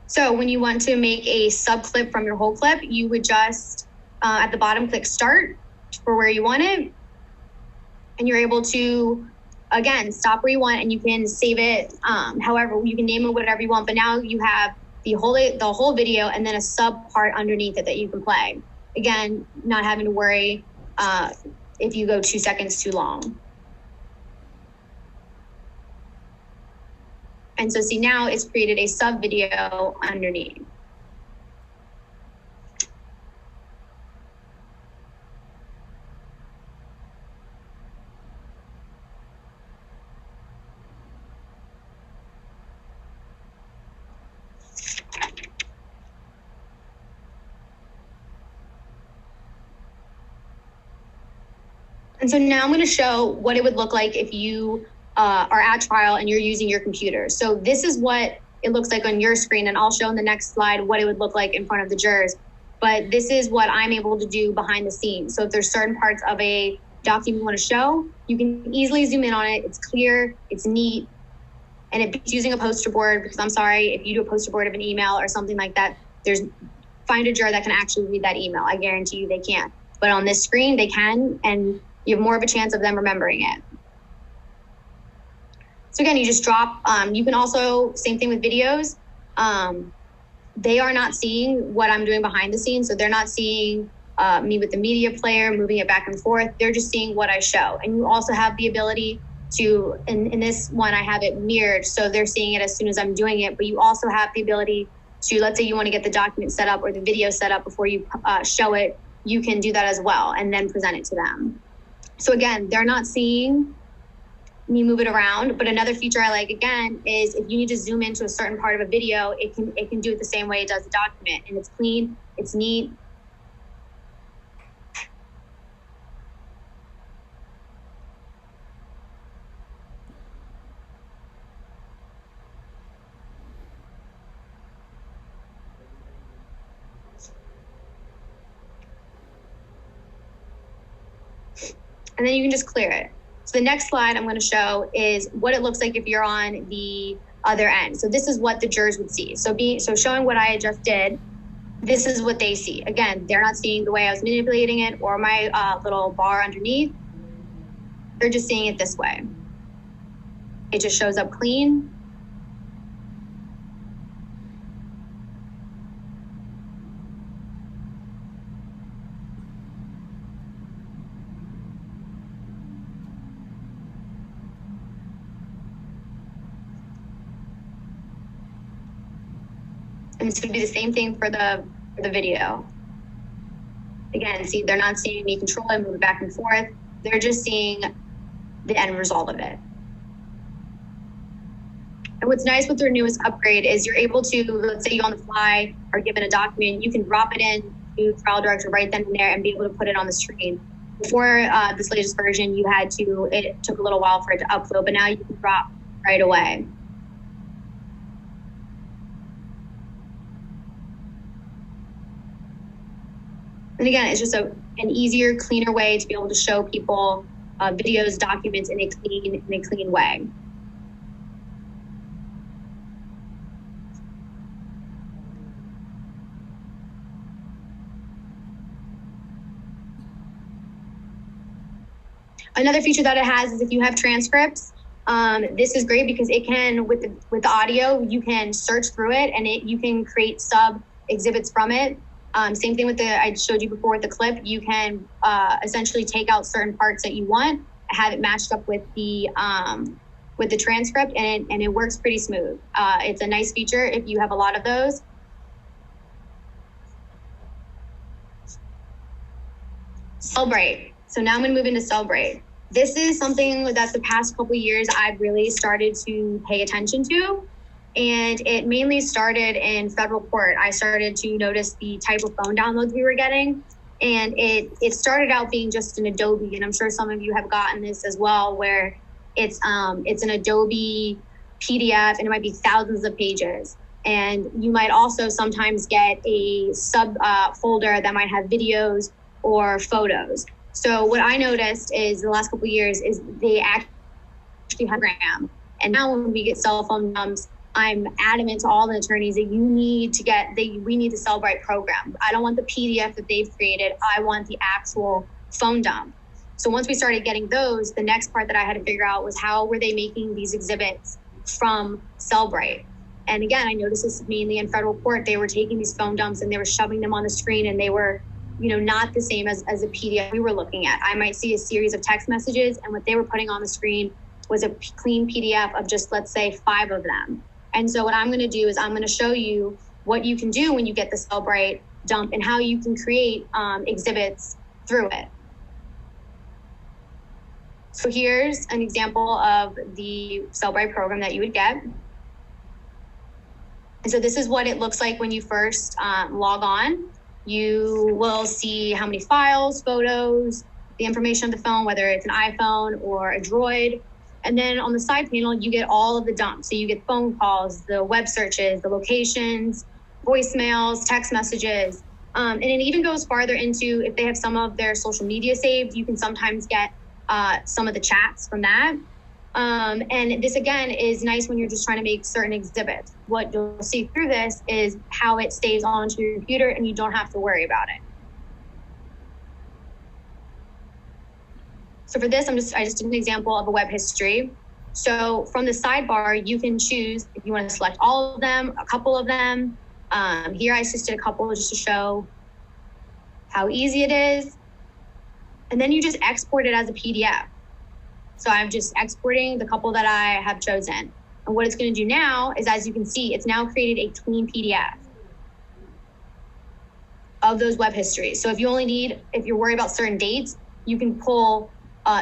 So when you want to make a sub clip from your whole clip, you would just at the bottom click start for where you want it, and you're able to again stop where you want, and you can save it however you can name it whatever you want. But now you have the whole video and then a sub part underneath it that you can play. Again, not having to worry if you go 2 seconds too long. And so see, now it's created a sub video underneath. And so now I'm going to show what it would look like if you are at trial and you're using your computer. So this is what it looks like on your screen, and I'll show in the next slide what it would look like in front of the jurors. But this is what I'm able to do behind the scenes. So if there's certain parts of a document you want to show, you can easily zoom in on it. It's clear, it's neat, and it beats using a poster board, because I'm sorry, if you do a poster board of an email or something like that, find a juror that can actually read that email. I guarantee you they can't. But on this screen, they can, and you have more of a chance of them remembering it. So again, you just drop, you can also, same thing with videos. They are not seeing what I'm doing behind the scenes. So they're not seeing me with the media player, moving it back and forth. They're just seeing what I show. And you also have the ability to, in this one, I have it mirrored. So they're seeing it as soon as I'm doing it, but you also have the ability to, let's say you want to get the document set up or the video set up before you show it, you can do that as well and then present it to them. So again, they're not seeing me move it around. But another feature I like, again, is if you need to zoom into a certain part of a video, it can do it the same way it does a document, and it's clean, it's neat. And then you can just clear it. So the next slide I'm going to show is what it looks like if you're on the other end. So this is what the jurors would see. So showing what I just did, this is what they see. Again, they're not seeing the way I was manipulating it or my little bar underneath. They're just seeing it this way. It just shows up clean. And this would be the same thing for the video. Again, see, they're not seeing me control it, move it back and forth. They're just seeing the end result of it. And what's nice with their newest upgrade is you're able to, let's say you on the fly are given a document, you can drop it in to Trial Director right then and there and be able to put it on the screen. Before this latest version, it took a little while for it to upload, but now you can drop right away. And again, it's just an easier, cleaner way to be able to show people videos, documents in a clean way. Another feature that it has is if you have transcripts, this is great because it can, with the audio, you can search through it and you can create sub exhibits from it. Same thing with I showed you before with the clip. You can essentially take out certain parts that you want, have it matched up with the transcript, and it works pretty smooth. It's a nice feature if you have a lot of those. Celebrate. So now I'm going to move into Celebrate. This is something that the past couple of years I've really started to pay attention to. And it mainly started in federal court. I started to notice the type of phone downloads we were getting. And it started out being just an Adobe. And I'm sure some of you have gotten this as well, where it's an Adobe PDF and it might be thousands of pages. And you might also sometimes get a sub folder that might have videos or photos. So what I noticed is the last couple of years is they actually have RAM. And now when we get cell phone dumps, I'm adamant to all the attorneys that we need the Cellbrite program. I don't want the PDF that they've created. I want the actual phone dump. So once we started getting those, the next part that I had to figure out was how were they making these exhibits from Cellbrite? And again, I noticed this mainly in federal court. They were taking these phone dumps and they were shoving them on the screen, and they were, not the same as a PDF we were looking at. I might see a series of text messages, and what they were putting on the screen was a clean PDF of just, let's say, 5 of them. And so what I'm going to do is I'm going to show you what you can do when you get the Cellbrite dump and how you can create exhibits through it. So here's an example of the Cellbrite program that you would get. And so this is what it looks like when you first log on. You will see how many files, photos, the information on the phone, whether it's an iPhone or a Droid. And then on the side panel, you get all of the dumps. So you get phone calls, the web searches, the locations, voicemails, text messages. And it even goes farther into if they have some of their social media saved, you can sometimes get some of the chats from that. And this, again, is nice when you're just trying to make certain exhibits. What you'll see through this is how it stays onto your computer and you don't have to worry about it. So for this, I just did an example of a web history. So from the sidebar, you can choose if you want to select all of them, a couple of them. Here I just did a couple just to show how easy it is. And then you just export it as a PDF. So I'm just exporting the couple that I have chosen. And what it's going to do now is, as you can see, it's now created a clean PDF of those web histories. So if you're worried about certain dates, you can pull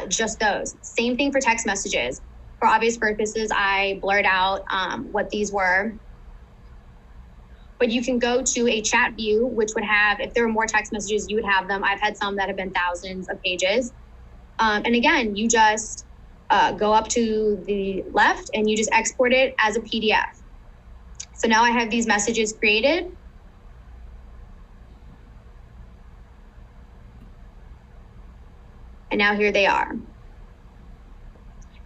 just those. Same thing for text messages. For obvious purposes, I blurred out what these were. But you can go to a chat view, which would have, if there were more text messages, you would have them. I've had some that have been thousands of pages. And again, you just go up to the left and you just export it as a PDF. So now I have these messages created. And now here they are.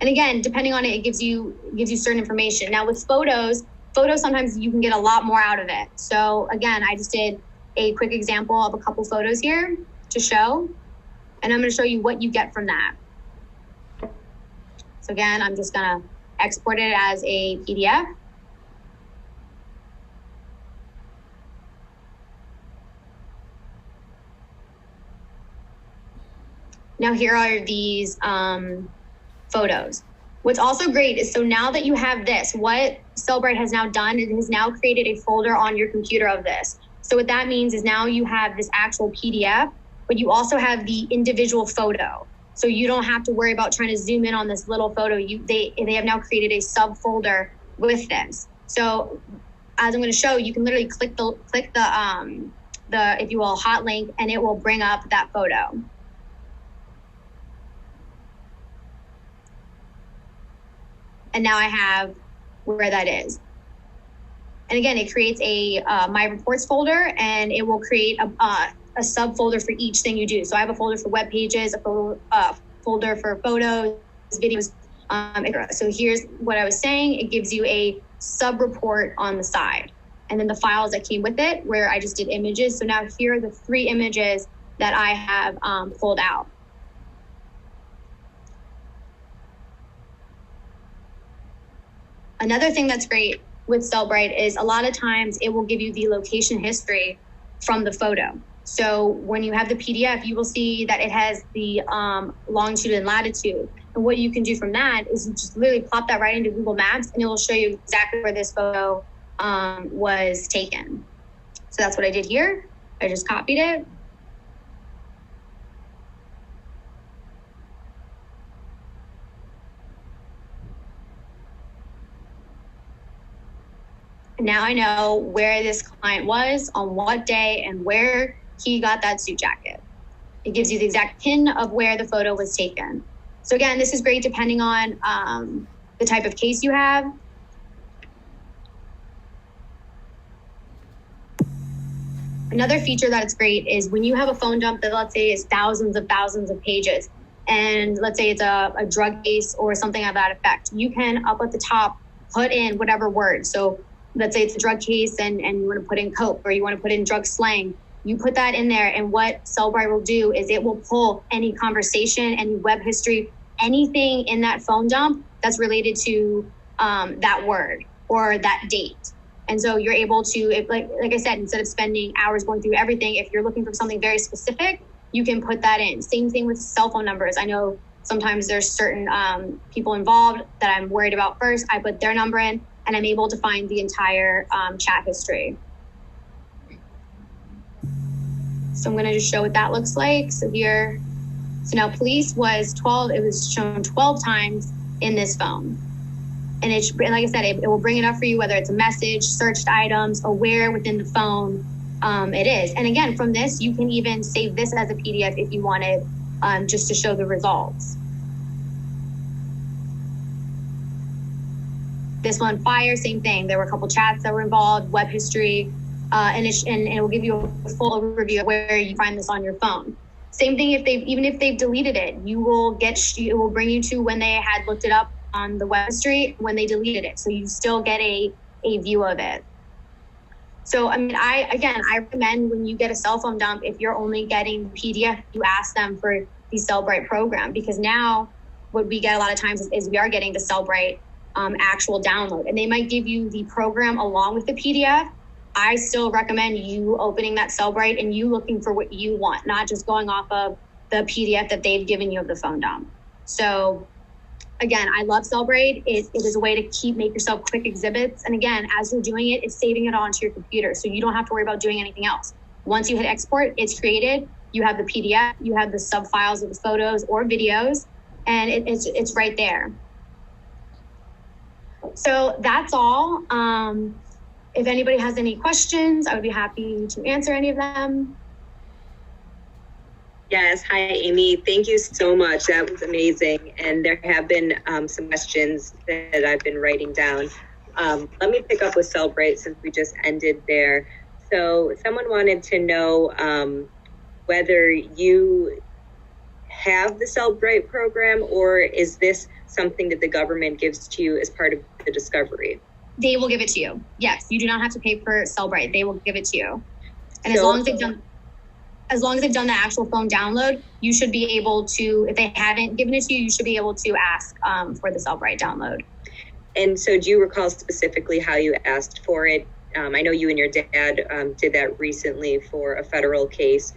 And again, depending on it, it gives you certain information. Now with photos sometimes you can get a lot more out of it. So again, I just did a quick example of a couple photos here to show, and I'm going to show you what you get from that. So again, I'm just going to export it as a PDF. Now here are these photos. What's also great is, so now that you have this, what Cellbrite has now done, it has now created a folder on your computer of this. So what that means is now you have this actual PDF, but you also have the individual photo. So you don't have to worry about trying to zoom in on this little photo. They have now created a subfolder with this. So as I'm going to show, you can literally click the if you will, hot link, and it will bring up that photo. And now I have where that is. And again, it creates a My Reports folder, and it will create a subfolder for each thing you do. So I have a folder for web pages, a folder for photos, videos. So here's what I was saying. It gives you a sub-report on the side. And then the files that came with it, where I just did images. So now here are the 3 images that I have pulled out. Another thing that's great with Cellbrite is a lot of times it will give you the location history from the photo. So when you have the PDF, you will see that it has the longitude and latitude. And what you can do from that is you just literally plop that right into Google Maps, and it will show you exactly where this photo was taken. So that's what I did here. I just copied it. Now I know where this client was, on what day, and where he got that suit jacket. It gives you the exact pin of where the photo was taken. So again, this is great depending on the type of case you have. Another feature that it's great is when you have a phone dump that, let's say, is thousands of pages, and let's say it's a drug case or something of that effect, you can up at the top put in whatever word. So let's say it's a drug case and you want to put in coke, or you want to put in drug slang. You put that in there, and what Cellbrite will do is it will pull any conversation, any web history, anything in that phone dump that's related to that word or that date. And so you're able to, if, like I said, instead of spending hours going through everything, if you're looking for something very specific, you can put that in. Same thing with cell phone numbers. I know sometimes there's certain people involved that I'm worried about first. I put their number in, and I'm able to find the entire chat history. So I'm going to just show what that looks like. So here, so now police was 12, it was shown 12 times in this phone. And it's, like I said, it will bring it up for you, whether it's a message, searched items, or where within the phone it is. And again, from this, you can even save this as a PDF if you wanted, just to show the results. This one, fire, same thing. There were a couple chats that were involved, web history, and it will give you a full overview of where you find this on your phone. Same thing even if they've deleted it, it will bring you to when they had looked it up on the web history, when they deleted it. So you still get a view of it. So, I mean, I recommend when you get a cell phone dump, if you're only getting PDF, you ask them for the Cellbrite program, because now what we get a lot of times is we are getting the Cellbrite actual download, and they might give you the program along with the PDF. I still recommend you opening that Cellbrite and you looking for what you want, not just going off of the PDF that they've given you of the phone dump. So again, I love Cellbrite. It is a way to make yourself quick exhibits. And again, as you're doing it, it's saving it onto your computer. So you don't have to worry about doing anything else. Once you hit export, it's created. You have the PDF, you have the sub files of the photos or videos, and it's right there. So that's all. If anybody has any questions, I would be happy to answer any of them. Yes. Hi, Amy. Thank you so much. That was amazing. And there have been some questions that I've been writing down. Let me pick up with Cellbrite since we just ended there. So someone wanted to know whether you have the Cellbrite program, or is this something that the government gives to you as part of the discovery? They will give it to you. Yes, you do not have to pay for Cellbrite. They will give it to you. And So- as long as they've done the actual phone download, you should be able to, if they haven't given it to you, you should be able to ask for the Cellbrite download. And so do you recall specifically how you asked for it? I know you and your dad did that recently for a federal case.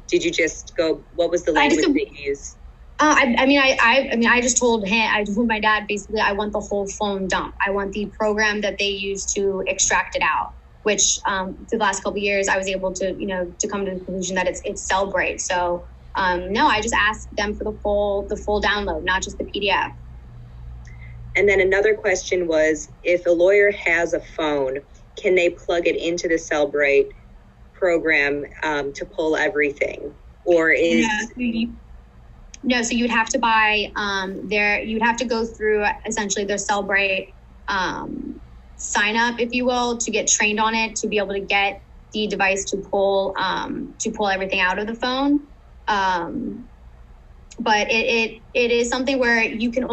Did you just go, what was the language that you used? I just told my dad, basically, I want the whole phone dump. I want the program that they use to extract it out, which through the last couple of years, I was able to, to come to the conclusion that it's Cellbrite. So no, I just asked them for the full download, not just the PDF. And then another question was, if a lawyer has a phone, can they plug it into the Cellbrite program to pull everything? Or is... No, so you'd have to buy you'd have to go through essentially their Cellbrite sign up, if you will, to get trained on it, to be able to get the device to pull everything out of the phone. But it is something where you can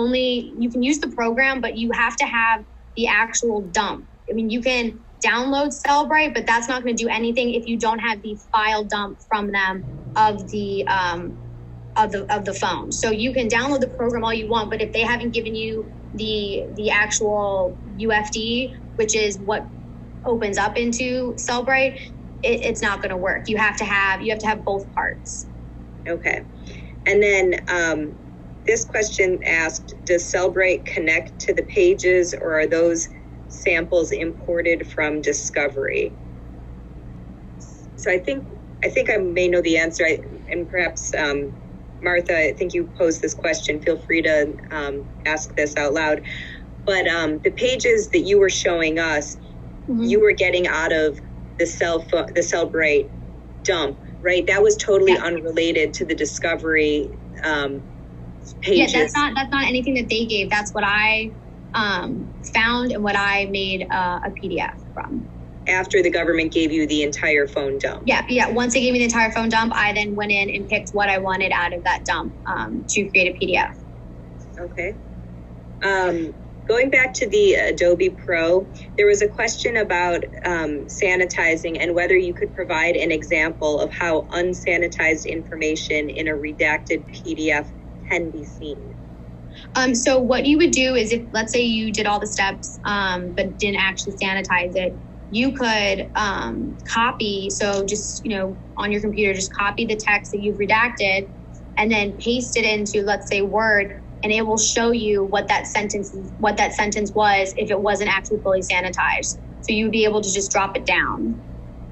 use the program, but you have to have the actual dump. I mean, you can download Cellbrite, but that's not going to do anything if you don't have the file dump from them of the phone. So you can download the program all you want, but if they haven't given you the actual UFD, which is what opens up into Cellbrite, it's not going to work. You have to have both parts. Okay. And then this question asked, does Cellbrite connect to the pages, or are those samples imported from Discovery? So I think I may know the answer, and perhaps Martha, I think you posed this question. Feel free to ask this out loud. But the pages that you were showing us, mm-hmm. you were getting out of the Cellbrite dump, right? That was totally unrelated to the Discovery pages. Yeah, that's not anything that they gave. That's what I found and what I made a PDF from. After the government gave you the entire phone dump. Yeah. Once they gave me the entire phone dump, I then went in and picked what I wanted out of that dump to create a PDF. Okay. Going back to the Adobe Pro, there was a question about sanitizing and whether you could provide an example of how unsanitized information in a redacted PDF can be seen. So what you would do is, if let's say you did all the steps but didn't actually sanitize it, you could copy, so just, on your computer, just copy the text that you've redacted and then paste it into, let's say, Word, and it will show you what that sentence was if it wasn't actually fully sanitized. So you'd be able to just drop it down.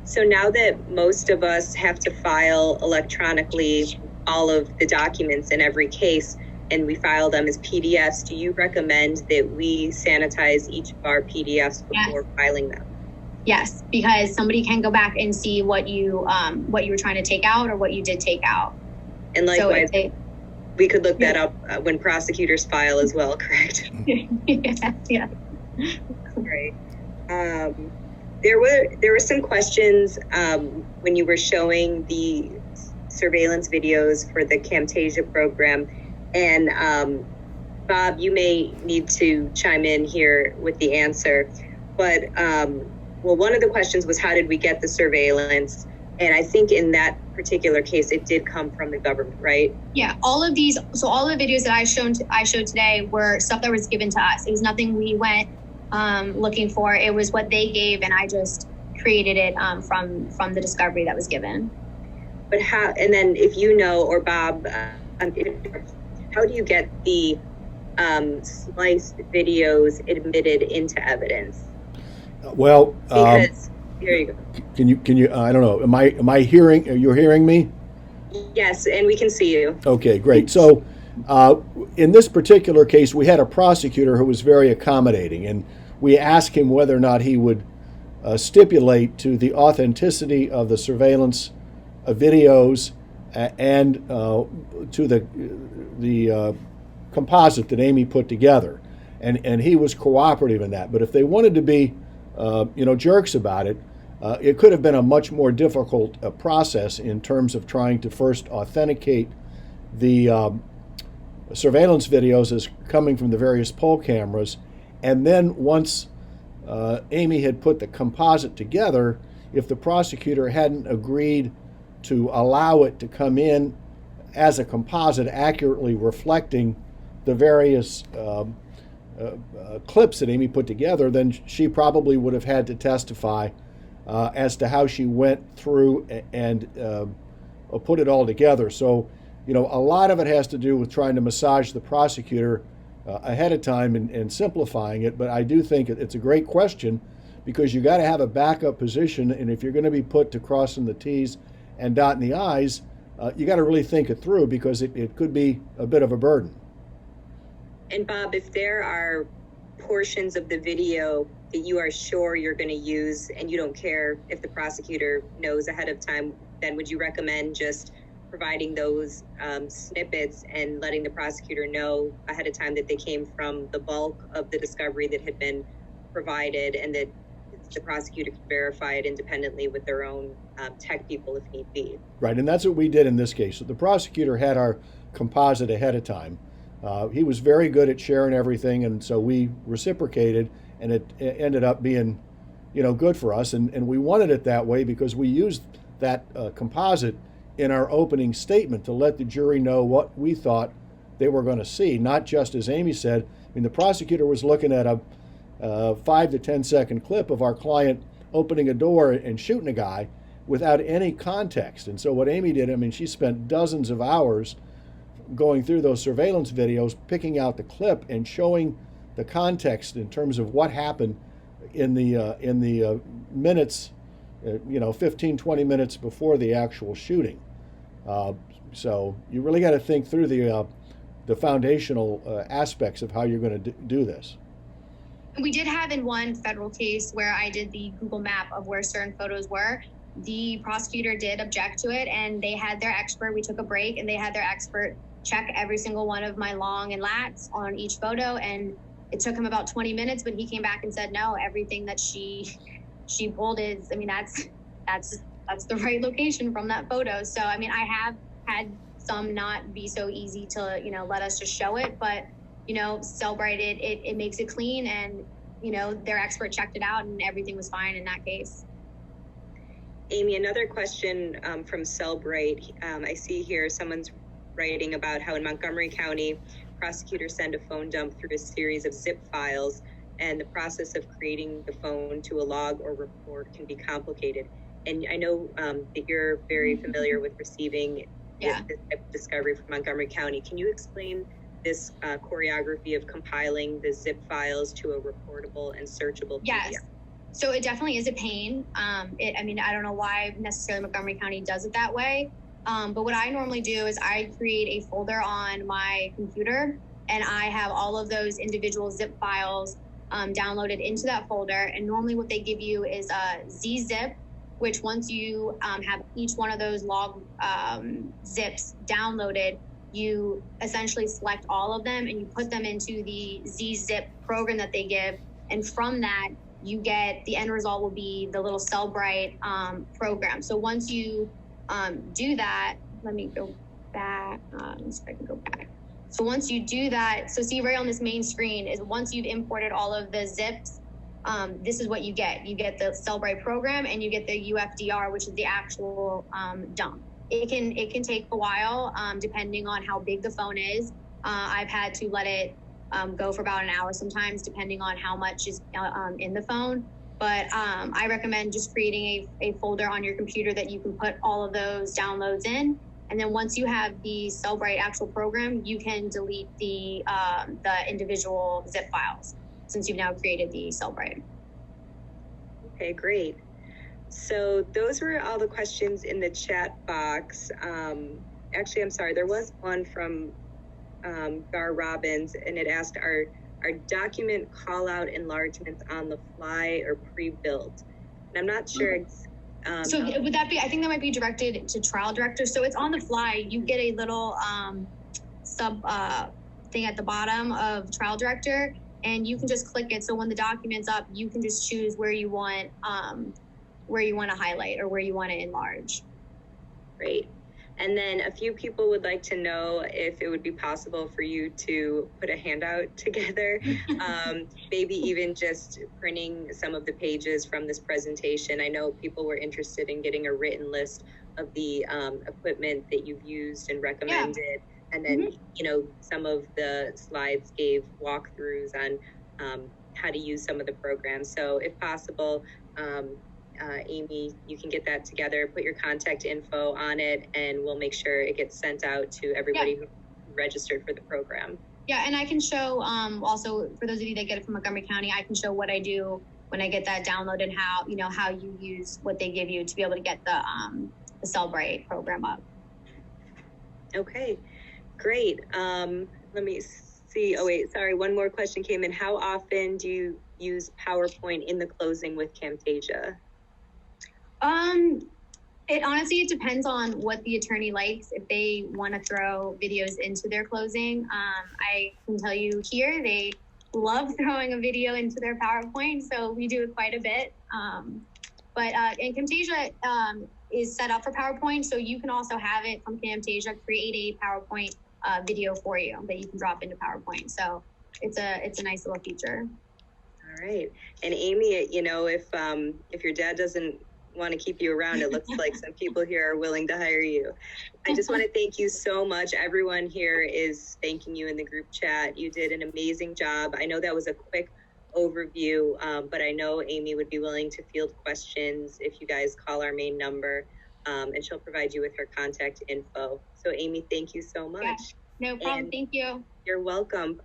So now that most of us have to file electronically all of the documents in every case, and we file them as PDFs, do you recommend that we sanitize each of our PDFs before filing them? Yes, because somebody can go back and see what you were trying to take out or what you did take out. And likewise, we could look that up when prosecutors file as well, correct? Yeah. Great. There were some questions when you were showing the surveillance videos for the Camtasia program, and Bob, you may need to chime in here with the answer, but well, one of the questions was, how did we get the surveillance? And I think in that particular case, it did come from the government, right? Yeah, all of the videos that I showed today were stuff that was given to us. It was nothing we went looking for. It was what they gave, and I just created it from the discovery that was given. But how? And then, if you know, or Bob, how do you get the spliced videos admitted into evidence? Well, because here you go. Can you? I don't know. Am I hearing? Are you hearing me? Yes, and we can see you. Okay, great. So In this particular case, we had a prosecutor who was very accommodating, and we asked him whether or not he would stipulate to the authenticity of the surveillance videos and to the composite that Amy put together, and he was cooperative in that. But if they wanted to be, jerks about it, it could have been a much more difficult process in terms of trying to first authenticate the surveillance videos as coming from the various poll cameras, and then once Amy had put the composite together, if the prosecutor hadn't agreed to allow it to come in as a composite accurately reflecting the various clips that Amy put together, then she probably would have had to testify as to how she went through and put it all together. So, a lot of it has to do with trying to massage the prosecutor ahead of time and simplifying it. But I do think it's a great question, because you got to have a backup position, and if you're going to be put to crossing the T's and dotting the I's, you got to really think it through, because it could be a bit of a burden. And Bob, if there are portions of the video that you are sure you're going to use and you don't care if the prosecutor knows ahead of time, then would you recommend just providing those snippets and letting the prosecutor know ahead of time that they came from the bulk of the discovery that had been provided, and that the prosecutor can verify it independently with their own tech people if need be? Right, and that's what we did in this case. So the prosecutor had our composite ahead of time. He was very good at sharing everything, and so we reciprocated, and it ended up being, good for us. And we wanted it that way because we used that composite in our opening statement to let the jury know what we thought they were going to see, not just, as Amy said. I mean, the prosecutor was looking at a 5 to 10 second clip of our client opening a door and shooting a guy without any context. And so what Amy did, she spent dozens of hours going through those surveillance videos, picking out the clip and showing the context in terms of what happened in the minutes, 15, 20 minutes before the actual shooting. So you really got to think through the foundational aspects of how you're going to do this. We did have in one federal case where I did the Google map of where certain photos were. The prosecutor did object to it, and they had their expert, we took a break, and they had their expert check every single one of my long and lats on each photo, and it took him about 20 minutes, but he came back and said, no, everything that she pulled is, that's the right location from that photo. So, I have had some not be so easy to, let us just show it, but, Cellbrite, it makes it clean, and, their expert checked it out and everything was fine in that case. Amy, another question from Cellbrite. I see here someone's writing about how in Montgomery County, prosecutors send a phone dump through a series of zip files, and the process of creating the phone to a log or report can be complicated. And I know that you're very familiar with receiving this type of discovery from Montgomery County. Can you explain this choreography of compiling the zip files to a reportable and searchable PDF? Yes. So it definitely is a pain. I don't know why necessarily Montgomery County does it that way. But what I normally do is I create a folder on my computer, and I have all of those individual zip files downloaded into that folder. And normally what they give you is a ZZip, which once you have each one of those log zips downloaded, you essentially select all of them and you put them into the ZZip program that they give. And from that, you get the end result will be the little Cellbrite program. So once you do that, let me go back. So I can go back. So once you do that, so see right on this main screen is once you've imported all of the zips, this is what you get. You get the Cellbrite program and you get the UFDR, which is the actual dump. It can take a while depending on how big the phone is. I've had to let it go for about an hour sometimes, depending on how much is in the phone. But I recommend just creating a folder on your computer that you can put all of those downloads in. And then once you have the Cellbrite actual program, you can delete the individual zip files since you've now created the Cellbrite. Okay, great. So those were all the questions in the chat box. Actually, I'm sorry, there was one from Gar Robbins, and it asked, are document call out enlargements on the fly or pre-built? And I'm not sure. So would that be, I think that might be directed to trial director. So it's on the fly. You get a little sub thing at the bottom of trial director, and you can just click it. So when the document's up, you can just choose where you want to highlight or where you want to enlarge. Great. And then a few people would like to know if it would be possible for you to put a handout together, maybe even just printing some of the pages from this presentation. I know people were interested in getting a written list of the equipment that you've used and recommended. Yeah. And then, you know, some of the slides gave walkthroughs on how to use some of the programs. So if possible, Amy, you can get that together, put your contact info on it, and we'll make sure it gets sent out to everybody who registered for the program. Yeah, and I can show also, for those of you that get it from Montgomery County, I can show what I do when I get that downloaded, how you use what they give you to be able to get the Cellbrite program up. Okay, great. Let me see. Oh wait, sorry, one more question came in. How often do you use PowerPoint in the closing with Camtasia? It depends on what the attorney likes. If they want to throw videos into their closing, I can tell you here, they love throwing a video into their PowerPoint. So we do it quite a bit. And Camtasia is set up for PowerPoint. So you can also have it from Camtasia, create a PowerPoint video for you that you can drop into PowerPoint. So it's a nice little feature. All right. And Amy, you know, if your dad doesn't want to keep you around, it looks like some people here are willing to hire you. I just want to thank you so much. Everyone here is thanking you in the group chat. You did an amazing job. I know that was a quick overview, but I know Amy would be willing to field questions if you guys call our main number, and she'll provide you with her contact info. So Amy, thank you so much. Yeah, no problem. Thank you. You're welcome.